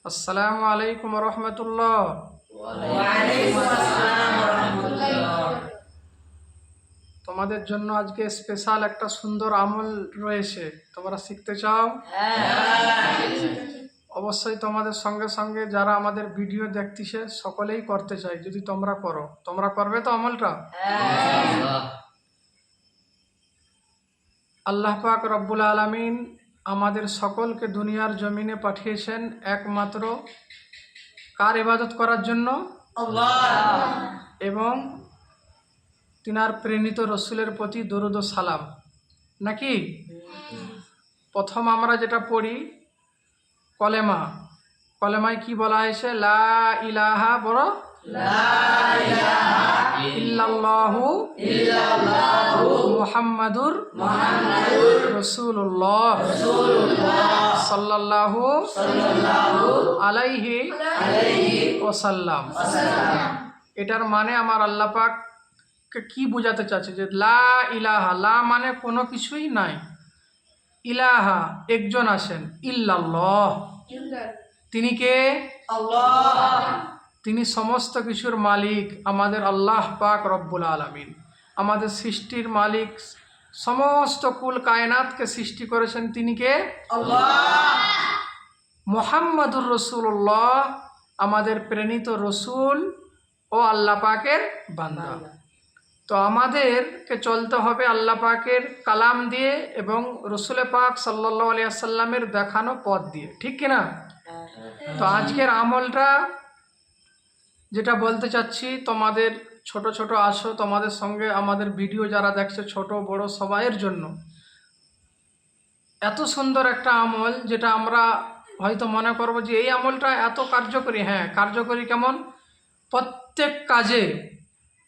আসসালামু আলাইকুম রহমতুল্লাহ। তোমাদের জন্য আজকে স্পেশাল একটা সুন্দর আমল রয়েছে, তোমরা শিখতে চাও? অবশ্যই তোমাদের সঙ্গে সঙ্গে যারা আমাদের ভিডিও দেখতেছে সকলেই করতে চাই। যদি তোমরা করো, তোমরা করবে তো আমলটা? আল্লাহ পাক রব্বুল আলামিন আমাদের সকলকে দুনিয়ার জমিনে পাঠিয়েছেন একমাত্র কার ইবাদত করার জন্য? এবং তিনার প্রেরিত রসুলের প্রতি দরুদ ও সালাম, নাকি? প্রথম আমরা যেটা পড়ি কলেমা। কলেমায় কি বলা হয়েছে? লা ইলাহা বড় ইল্লাল্লাহু মুহাম্মাদুর রাসূলুল্লাহ সাল্লাল্লাহু আলাইহি ওয়াসাল্লাম। এটার মানে আমার আল্লাহ পাক কি বোঝাতে চাচ্ছে? যে লা ইলাহা, লা মানে কোনো কিছুই নাই, ইলাহা একজন আছেন, ইল্লাল্লাহ তিনি কে? আল্লাহ। তিনি সমস্ত কিছুর মালিক, আমাদের আল্লাহ পাক রব্বুল আলামিন, আমাদের সৃষ্টির মালিক। সমস্ত কুল কায়নাতকে সৃষ্টি করেছেন তিনি কে? আল্লাহ। মুহাম্মাদুর রাসূলুল্লাহ আমাদের প্রেরিত রসুল ও আল্লাহ পাকের বান্দা। তো আমাদেরকে চলতে হবে আল্লাহ পাকের কালাম দিয়ে এবং রসুল পাক সাল্লাল্লাহু আলাইহি ওয়াসাল্লামের দেখানো পথ দিয়ে, ঠিক কিনা? তো আজকের আমলটা যেটা বলতে চাচ্ছি, তোমাদের ছোট ছোট আসো, তোমাদের সঙ্গে আমাদের ভিডিও যারা দেখছে ছোট বড় সবাইয়ের জন্য এত সুন্দর একটা আমল, যেটা আমরা হয়তো মনে করব যে এই আমলটা এত কার্যকরী। হ্যাঁ, কার্যকরী কেমন? প্রত্যেক কাজে,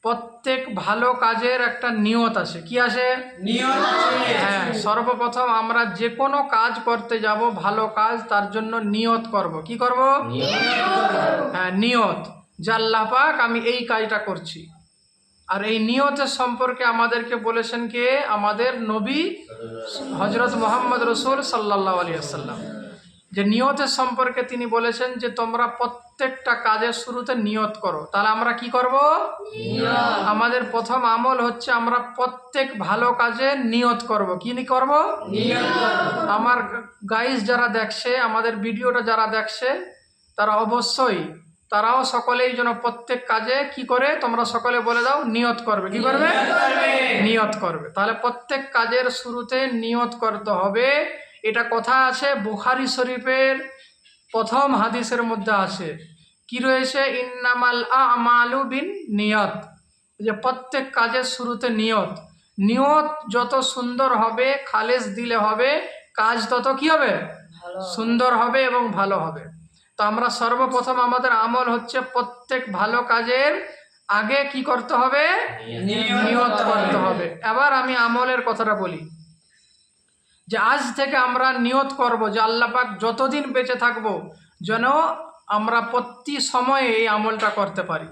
প্রত্যেক ভালো কাজের একটা নিয়ত আছে। কি আছে? নিয়ত আছে। হ্যাঁ, সর্বপ্রথম আমরা যে কোনো কাজ করতে যাব, ভালো কাজ, তার জন্য নিয়ত করব। কি করব? হ্যাঁ, নিয়ত, যে আল্লাহ পাক আমি এই কাজটা করছি। আর এই নিয়তের সম্পর্কে আমাদেরকে বলেছেন কে? আমাদের নবী হযরত মুহাম্মদ রাসূল সাল্লাল্লাহু আলাইহি ওয়াসাল্লাম। যে নিয়তের সম্পর্কে তিনি বলেছেন যে তোমরা প্রত্যেকটা কাজের শুরুতে নিয়ত করো। তাহলে আমরা কি করব? আমাদের প্রথম আমল হচ্ছে আমরা প্রত্যেক ভালো কাজে নিয়ত করব। কি করব? আমার গাইস যারা দেখছে, আমাদের ভিডিওটা যারা দেখছে, তারা অবশ্যই তারাও সকলেই যেন প্রত্যেক কাজে কি করে? তোমরা সকলে বলে দাও, নিয়ত করবে। কি করবে? নিয়ত করবে। তাহলে প্রত্যেক কাজের শুরুতে নিয়ত করতে হবে। এটা কথা আছে বুখারী শরীফের প্রথম হাদিসের মধ্যে আছে। কি রয়েছে? ইন্নামাল আমালু বিন নিয়ত, যে প্রত্যেক কাজের শুরুতে নিয়ত। নিয়ত যত সুন্দর হবে, খালেস দিলে হবে, কাজ তত কি হবে? সুন্দর হবে এবং ভালো হবে। তো আমরা সর্বপ্রথম আমাদের আমল হচ্ছে প্রত্যেক ভালো কাজের আগে কি করতে হবে? নিয়ত করতে হবে। এবার আমি আমলের কথাটা বলি, যে আজ থেকে আমরা নিয়ত করব যে আল্লাহ পাক যতদিন বেঁচে থাকবো যেন আমরা প্রতি সময়ে এই আমলটা করতে পারি।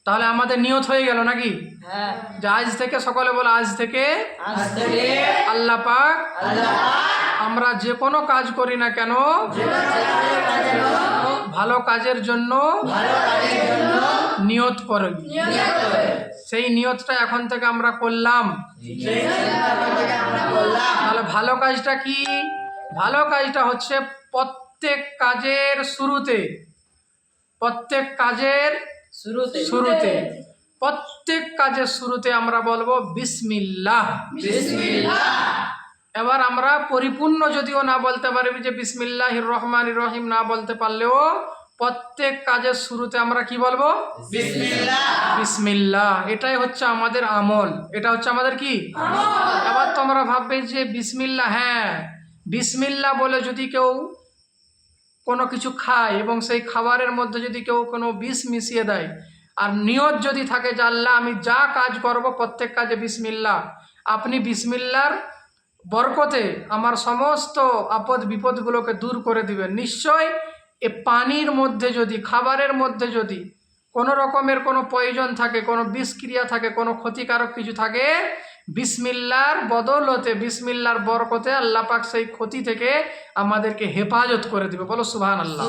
তাহলে আমাদের নিয়ত হয়ে গেল নাকি? যে আজ থেকে, সকলে বলে আজ থেকে আল্লাহ পাক আমরা যে কোনো কাজ করি না কেন ভালো কাজের জন্য নিয়ত করি। সেই নিয়তটা এখন থেকে আমরা করলাম। তাহলে ভালো কাজটা কি? ভালো কাজটা হচ্ছে প্রত্যেক কাজের শুরুতে, প্রত্যেক কাজের শুরুতে, প্রত্যেক কাজের শুরুতে আমরা বলবো বিসমিল্লাহ। এবার আমরা পরিপূর্ণ যদিও না বলতে পারবি যে বিসমিল্লাহির রহমানির রহিম, না বলতে পারলেও প্রত্যেক কাজের শুরুতে আমরা কি বলবো? বিসমিল্লাহ। বিসমিল্লাহ, এটাই হচ্ছে আমাদের আমল। এটা হচ্ছে আমাদের কি? এবার তোমরা ভাববে যে বিসমিল্লাহ, হ্যাঁ বিসমিল্লাহ বলে যদি কেউ কোনো কিছু খায় এবং সেই খাবারের মধ্যে যদি কেউ কোনো বিষ মিশিয়ে দেয়, আর নিয়ত যদি থাকে যে আল্লাহ আমি যা কাজ করব প্রত্যেক কাজে বিসমিল্লাহ, আপনি বিসমিল্লাহর বরকতে আমার সমস্ত আপদ বিপদগুলোকে দূর করে দিবেন। নিশ্চয় এ পানির মধ্যে যদি, খাবারের মধ্যে যদি কোনো রকমের কোনো প্রয়োজন থাকে, কোনো বিষক্রিয়া থাকে, কোনো ক্ষতিকারক কিছু থাকে, বিসমিল্লাহর বদৌলতে, বিসমিল্লাহর বরকতে আল্লাহ পাক সেই ক্ষতি থেকে আমাদেরকে হেফাজত করে দিবে। বলো সুবহানাল্লাহ।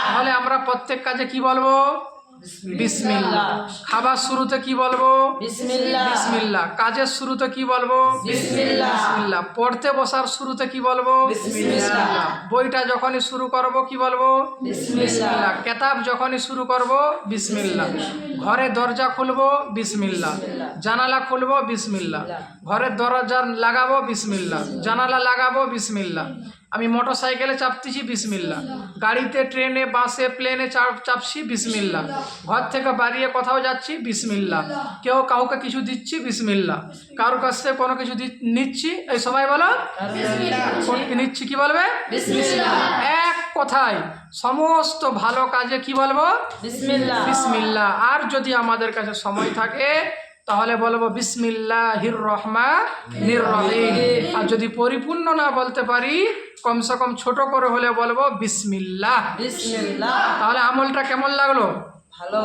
তাহলে আমরা প্রত্যেক কাজে কি বলবো? বিসমিল্লাহ। খাবার শুরুতে কি বলবো? বিসমিল্লাহ। বিসমিল্লাহ। কাজের শুরুতে কি বলবো? বিসমিল্লাহ। বিসমিল্লাহ। পড়তে বসার শুরুতে কি বলবো? বিসমিল্লাহ। বইটা যখনই শুরু করব কি বলবো? বিসমিল্লাহ। কেতাব যখনই শুরু করব বিসমিল্লাহ। ঘরে দরজা খুলবো বিসমিল্লাহ। জানালা খুলবো বিসমিল্লাহ। ঘরের দরজা লাগাবো বিসমিল্লাহ। জানালা লাগাবো বিসমিল্লাহ। আমি মোটর সাইকেলে চাপতেছি বিসমিল্লাহ। গাড়িতে, ট্রেনে, বাসে, প্লেনে চাপছি বিসমিল্লাহ। ঘর থেকে বাড়িয়ে কোথাও যাচ্ছি বিসমিল্লাহ। কেউ কাউকে কিছু দিচ্ছি বিসমিল্লাহ। কারোর কাছ থেকে কোনো কিছু নিচ্ছি, এই সবাই বলো নিচ্ছি কি বলবে? বিসমিল্লাহ। এক কথায় সমস্ত ভালো কাজে কি বলবো? বিসমিল্লাহ। বিসমিল্লাহ। আর যদি আমাদের কাছে সময় থাকে তাহলে বলবো বিসমিল্লাহির রহমানির রহিম। আর যদি পরিপূর্ণ না বলতে পারি কমসে কম ছোট করে হলে বলবো বিসমিল্লাহ। বিসমিল্লাহ। তাহলে আমলটা কেমন লাগলো? ভালো।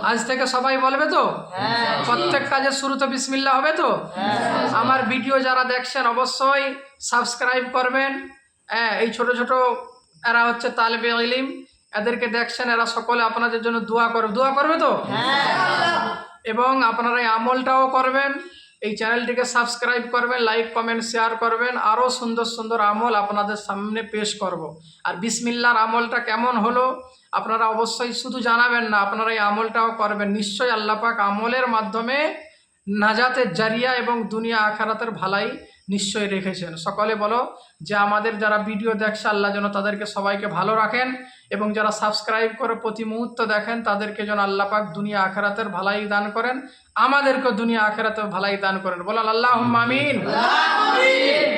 আজ থেকে সবাই বলবে তো? হ্যাঁ। প্রত্যেক কাজের শুরুতে বিসমিল্লাহ হবে তো? হ্যাঁ। আমার ভিডিও যারা দেখছেন অবশ্যই সাবস্ক্রাইব করবেন। হ্যাঁ, এই ছোট ছোট এরা হচ্ছে তালেবে ইলম, এদেরকে দেখছেন, এরা সকলে আপনাদের জন্য দোয়া করবে তো? হ্যাঁ। এবং আপনারা এই আমলটাও করবেন। এই চ্যানেলটিকে সাবস্ক্রাইব করবেন, লাইক, কমেন্ট, শেয়ার করবেন। আরও সুন্দর সুন্দর আমল আপনাদের সামনে পেশ করব। আর বিসমিল্লাহর আমলটা কেমন হলো আপনারা অবশ্যই শুধু জানাবেন না, আপনারা এই আমলটাও করবেন। নিশ্চয়ই আল্লাহ পাক আমলের মাধ্যমে নাজাতের জারিয়া এবং দুনিয়া আখিরাতের ভালাই নিশ্চয়ই রেখেছেন। সকলে বলো যে আমাদের যারা ভিডিও দেখছে আল্লাহ যেন তাদেরকে সবাইকে ভালো রাখেন, এবং যারা সাবস্ক্রাইব করে প্রতি মুহূর্ত দেখেন তাদেরকে যেন আল্লাহ পাক দুনিয়া আখিরাতের ভালাই দান করেন, আমাদেরকে দুনিয়া আখিরাতের ভালাই দান করেন। বলো আল্লাহুম্মা আমিন।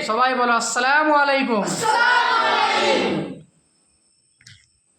সবাই বলো আসসালামু আলাইকুম।